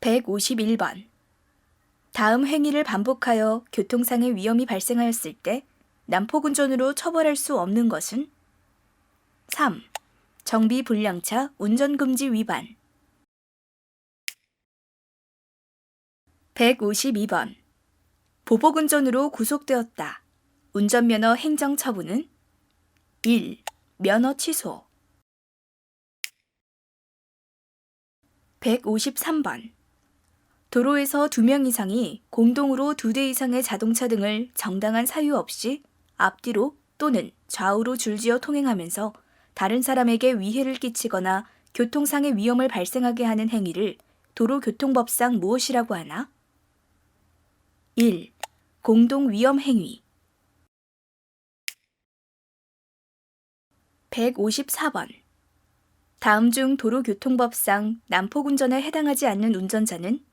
151번. 다음 행위를 반복하여 교통상의 위험이 발생하였을 때 난폭운전으로 처벌할 수 없는 것은? 3. 정비불량차 운전금지 위반. 152번. 보복운전으로 구속되었다. 운전면허 행정처분은? 1. 면허 취소. 153번. 도로에서 2명 이상이 공동으로 2대 이상의 자동차 등을 정당한 사유 없이 앞뒤로 또는 좌우로 줄지어 통행하면서 다른 사람에게 위해를 끼치거나 교통상의 위험을 발생하게 하는 행위를 도로교통법상 무엇이라고 하나? 1. 공동위험행위. 154번. 다음 중 도로교통법상 난폭운전에 해당하지 않는 운전자는?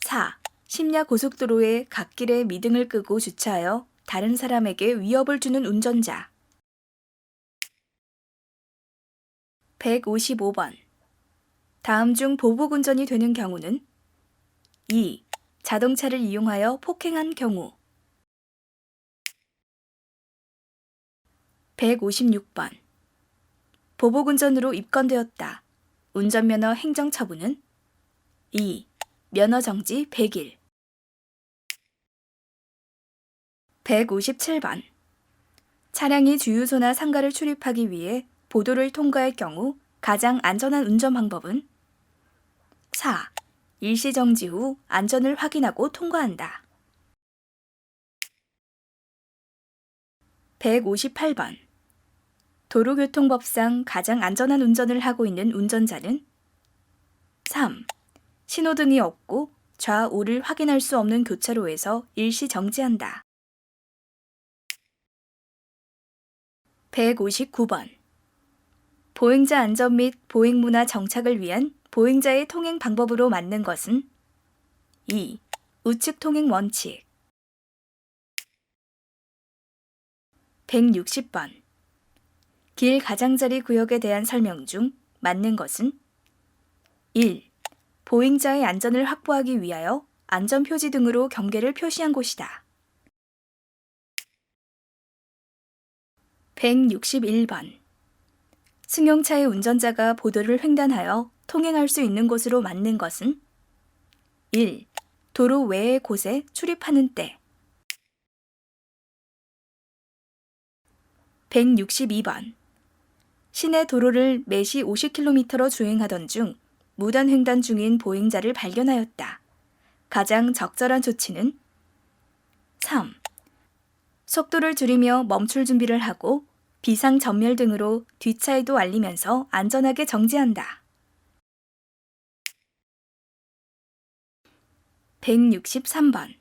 4. 심야고속도로의 갓길에 미등을 끄고 주차하여 다른 사람에게 위협을 주는 운전자. 155번. 다음 중 보복운전이 되는 경우는? 2. 자동차를 이용하여 폭행한 경우. 156번. 보복운전으로 입건되었다. 운전면허 행정처분은? 2. 면허정지 100일. 157번. 차량이 주유소나 상가를 출입하기 위해 보도를 통과할 경우 가장 안전한 운전 방법은? 4. 일시정지 후 안전을 확인하고 통과한다. 158번. 도로교통법상 가장 안전한 운전을 하고 있는 운전자는? 3. 신호등이 없고 좌우를 확인할 수 없는 교차로에서 일시 정지한다. 159번. 보행자 안전 및 보행문화 정착을 위한 보행자의 통행 방법으로 맞는 것은? 2. 우측 통행 원칙. 160번. 길 가장자리 구역에 대한 설명 중 맞는 것은? 1. 보행자의 안전을 확보하기 위하여 안전표지 등으로 경계를 표시한 곳이다. 161번. 승용차의 운전자가 보도를 횡단하여 통행할 수 있는 곳으로 맞는 것은? 1. 도로 외의 곳에 출입하는 때. 162번. 시내 도로를 매시 50km로 주행하던 중 무단 횡단 중인 보행자를 발견하였다. 가장 적절한 조치는? 3. 속도를 줄이며 멈출 준비를 하고 비상 전멸 등으로 뒷차에도 알리면서 안전하게 정지한다. 163번.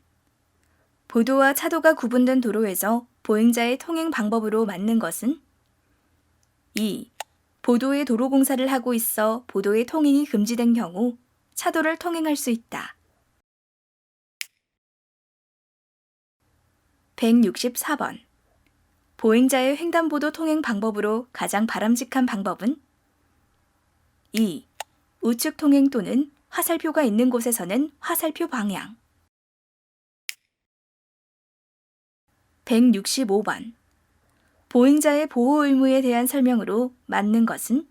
보도와 차도가 구분된 도로에서 보행자의 통행 방법으로 맞는 것은? 2. 보도에 도로공사를 하고 있어 보도의 통행이 금지된 경우 차도를 통행할 수 있다. 164번. 보행자의 횡단보도 통행 방법으로 가장 바람직한 방법은? 2. 우측 통행 또는 화살표가 있는 곳에서는 화살표 방향. 165번. 보행자의 보호 의무에 대한 설명으로 맞는 것은?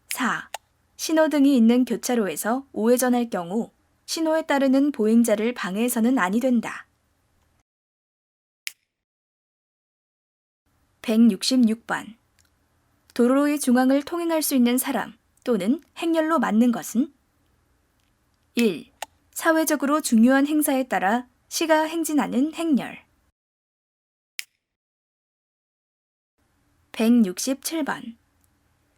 4. 신호등이 있는 교차로에서 우회전할 경우 신호에 따르는 보행자를 방해해서는 아니 된다. 166번. 도로의 중앙을 통행할 수 있는 사람 또는 행렬로 맞는 것은? 1. 사회적으로 중요한 행사에 따라 시가 행진하는 행렬. 167번.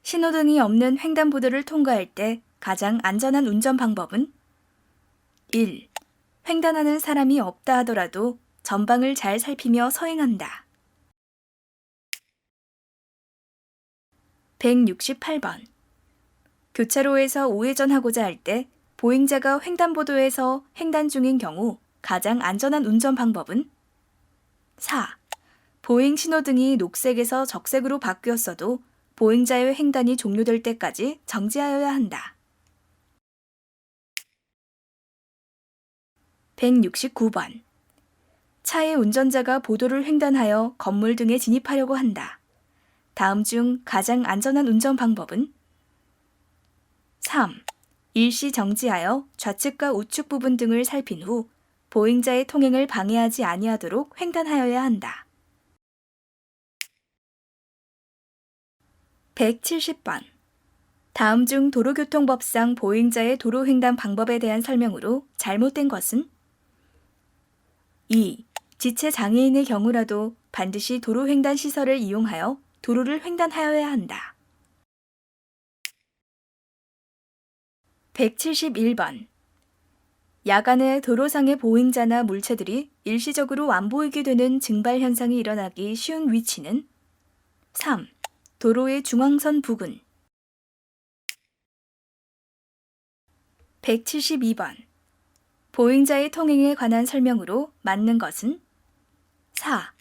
신호등이 없는 횡단보도를 통과할 때 가장 안전한 운전 방법은? 1. 횡단하는 사람이 없다 하더라도 전방을 잘 살피며 서행한다. 168번. 교차로에서 우회전하고자 할 때 보행자가 횡단보도에서 횡단 중인 경우 가장 안전한 운전 방법은? 4. 보행 신호등이 녹색에서 적색으로 바뀌었어도 보행자의 횡단이 종료될 때까지 정지하여야 한다. 169번. 차의 운전자가 보도를 횡단하여 건물 등에 진입하려고 한다. 다음 중 가장 안전한 운전 방법은? 3. 일시 정지하여 좌측과 우측 부분 등을 살핀 후 보행자의 통행을 방해하지 아니하도록 횡단하여야 한다. 170번. 다음 중 도로교통법상 보행자의 도로횡단 방법에 대한 설명으로 잘못된 것은? 2. 지체 장애인의 경우라도 반드시 도로횡단 시설을 이용하여 도로를 횡단하여야 한다. 171번. 야간에 도로상의 보행자나 물체들이 일시적으로 안 보이게 되는 증발 현상이 일어나기 쉬운 위치는? 3. 도로의 중앙선 부근. 172번. 보행자의 통행에 관한 설명으로 맞는 것은? 4.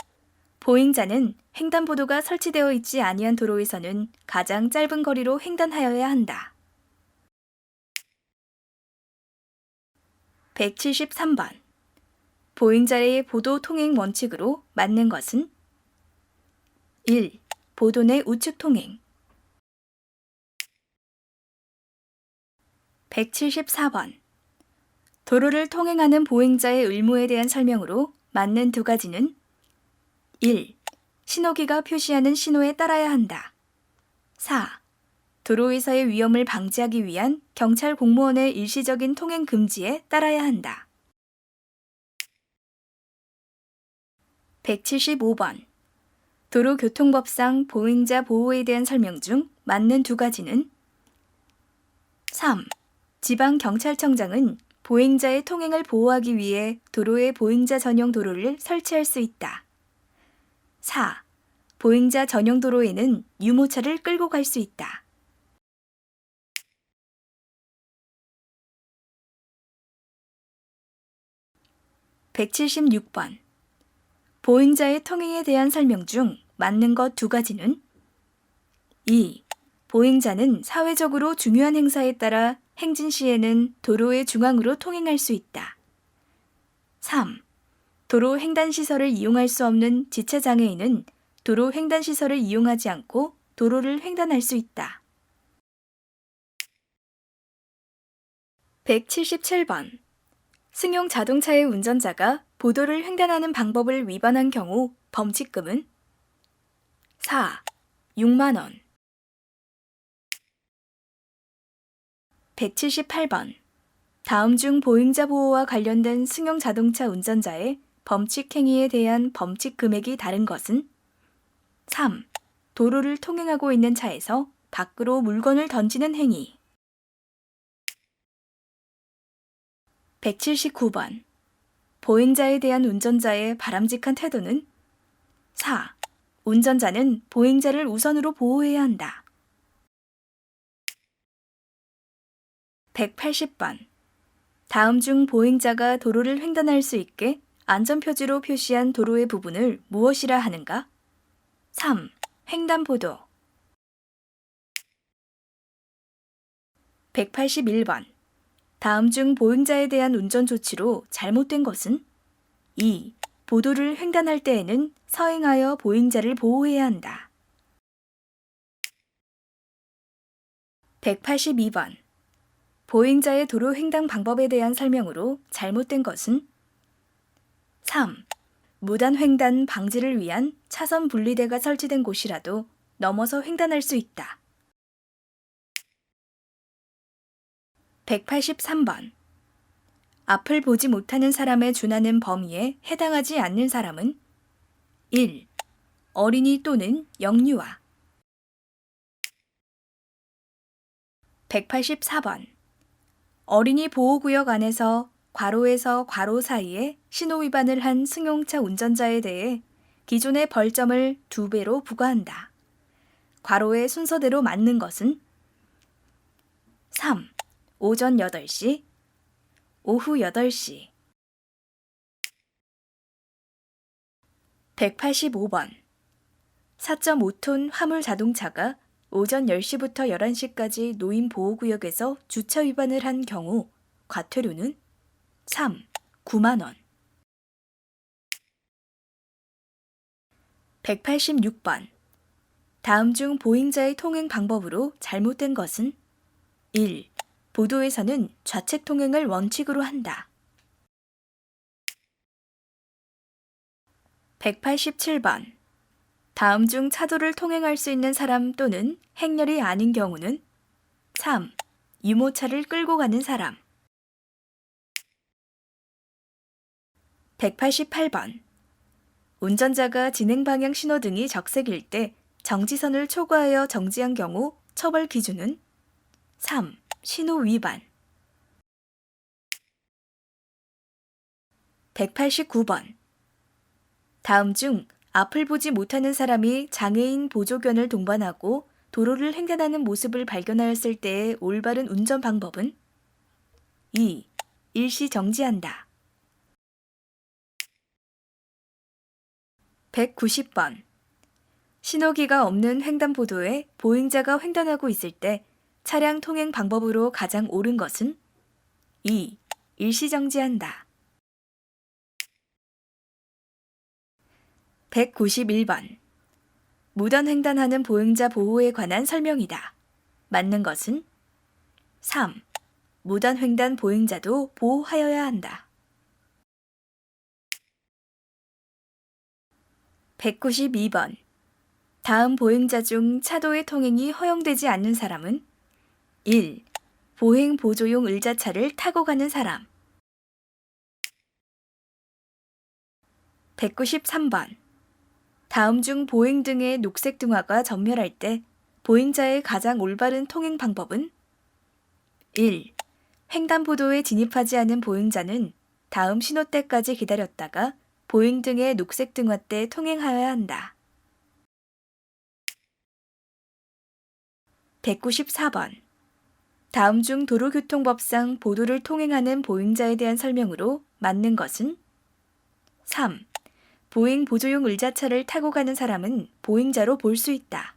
보행자는 횡단보도가 설치되어 있지 아니한 도로에서는 가장 짧은 거리로 횡단하여야 한다. 173번. 보행자의 보도 통행 원칙으로 맞는 것은? 1. 보도 내 우측 통행. 174번. 도로를 통행하는 보행자의 의무에 대한 설명으로 맞는 두 가지는? 1. 신호기가 표시하는 신호에 따라야 한다. 4. 도로에서의 위험을 방지하기 위한 경찰 공무원의 일시적인 통행 금지에 따라야 한다. 175번. 도로교통법상 보행자 보호에 대한 설명 중 맞는 두 가지는? 3. 지방경찰청장은 보행자의 통행을 보호하기 위해 도로에 보행자 전용 도로를 설치할 수 있다. 4. 보행자 전용 도로에는 유모차를 끌고 갈 수 있다. 176번. 보행자의 통행에 대한 설명 중 맞는 것 두 가지는? 2. 보행자는 사회적으로 중요한 행사에 따라 행진 시에는 도로의 중앙으로 통행할 수 있다. 3. 도로 횡단시설을 이용할 수 없는 지체장애인은 도로 횡단시설을 이용하지 않고 도로를 횡단할 수 있다. 177번. 승용 자동차의 운전자가 보도를 횡단하는 방법을 위반한 경우 범칙금은? 4. 6만 원. 178번. 다음 중 보행자 보호와 관련된 승용 자동차 운전자의 범칙 행위에 대한 범칙 금액이 다른 것은? 3. 도로를 통행하고 있는 차에서 밖으로 물건을 던지는 행위. 179번. 보행자에 대한 운전자의 바람직한 태도는? 4. 운전자는 보행자를 우선으로 보호해야 한다. 180번. 다음 중 보행자가 도로를 횡단할 수 있게 안전표지로 표시한 도로의 부분을 무엇이라 하는가? 3. 횡단보도. 181번. 다음 중 보행자에 대한 운전 조치로 잘못된 것은? 2. 보도를 횡단할 때에는 서행하여 보행자를 보호해야 한다. 182번. 보행자의 도로 횡단 방법에 대한 설명으로 잘못된 것은? 3. 무단 횡단 방지를 위한 차선 분리대가 설치된 곳이라도 넘어서 횡단할 수 있다. 183번. 앞을 보지 못하는 사람에 준하는 범위에 해당하지 않는 사람은? 1. 어린이 또는 영유아. 184번. 어린이 보호구역 안에서 괄호에서 괄호 사이에 신호 위반을 한 승용차 운전자에 대해 기존의 벌점을 2배로 부과한다. 괄호의 순서대로 맞는 것은? 3. 오전 8시, 오후 8시. 185번. 4.5톤 화물 자동차가 오전 10시부터 11시까지 노인 보호구역에서 주차 위반을 한 경우 과태료는? 3. 9만 원. 186번. 다음 중 보행자의 통행 방법으로 잘못된 것은? 1. 보도에서는 좌측 통행을 원칙으로 한다. 187번. 다음 중 차도를 통행할 수 있는 사람 또는 행렬이 아닌 경우는? 3. 유모차를 끌고 가는 사람. 188번. 운전자가 진행 방향 신호등이 적색일 때 정지선을 초과하여 정지한 경우 처벌 기준은? 3. 신호 위반. 189번. 다음 중 앞을 보지 못하는 사람이 장애인 보조견을 동반하고 도로를 횡단하는 모습을 발견하였을 때의 올바른 운전 방법은? 2. 일시 정지한다. 190번. 신호기가 없는 횡단보도에 보행자가 횡단하고 있을 때 차량 통행 방법으로 가장 옳은 것은? 2. 일시 정지한다. 191번. 무단 횡단하는 보행자 보호에 관한 설명이다. 맞는 것은? 3. 무단 횡단 보행자도 보호하여야 한다. 192번. 다음 보행자 중 차도의 통행이 허용되지 않는 사람은? 1. 보행 보조용 의자차를 타고 가는 사람. 193번. 다음 중 보행 등의 녹색 등화가 전멸할 때 보행자의 가장 올바른 통행 방법은? 1. 횡단보도에 진입하지 않은 보행자는 다음 신호 때까지 기다렸다가 보행 등의 녹색 등화 때 통행하여야 한다. 194번. 다음 중 도로교통법상 보도를 통행하는 보행자에 대한 설명으로 맞는 것은? 3. 보행 보조용 의자차를 타고 가는 사람은 보행자로 볼 수 있다.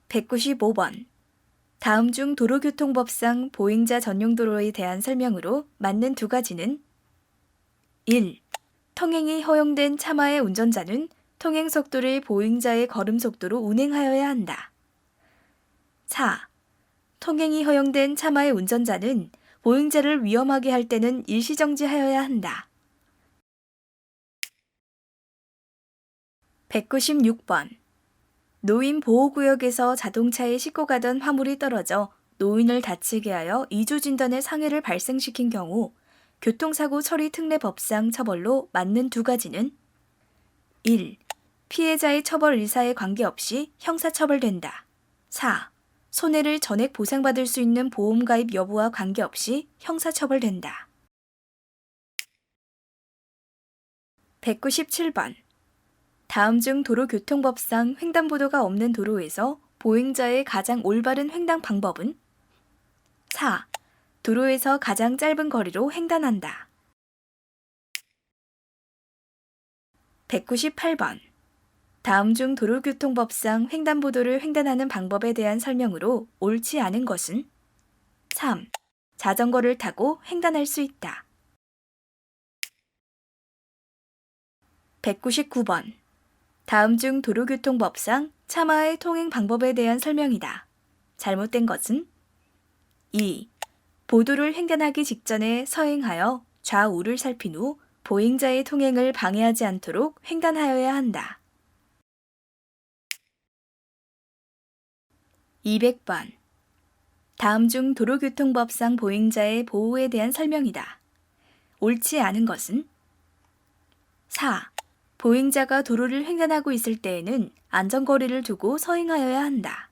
195번. 다음 중 도로교통법상 보행자 전용 도로에 대한 설명으로 맞는 두 가지는? 1. 통행이 허용된 차마의 운전자는 통행 속도를 보행자의 걸음 속도로 운행하여야 한다. 4. 통행이 허용된 차마의 운전자는 보행자를 위험하게 할 때는 일시정지하여야 한다. 196번. 노인 보호구역에서 자동차에 싣고 가던 화물이 떨어져 노인을 다치게 하여 이주진단의 상해를 발생시킨 경우 교통사고 처리 특례법상 처벌로 맞는 두 가지는? 1. 피해자의 처벌 의사에 관계없이 형사처벌된다. 4. 손해를 전액 보상받을 수 있는 보험 가입 여부와 관계없이 형사처벌된다. 197번. 다음 중 도로교통법상 횡단보도가 없는 도로에서 보행자의 가장 올바른 횡단 방법은? 4. 도로에서 가장 짧은 거리로 횡단한다. 198번. 다음 중 도로교통법상 횡단보도를 횡단하는 방법에 대한 설명으로 옳지 않은 것은? 3. 자전거를 타고 횡단할 수 있다. 199번. 다음 중 도로교통법상 차마의 통행 방법에 대한 설명이다. 잘못된 것은? 2. 보도를 횡단하기 직전에 서행하여 좌우를 살핀 후 보행자의 통행을 방해하지 않도록 횡단하여야 한다. 200번. 다음 중 도로교통법상 보행자의 보호에 대한 설명이다. 옳지 않은 것은? 4. 보행자가 도로를 횡단하고 있을 때에는 안전거리를 두고 서행하여야 한다.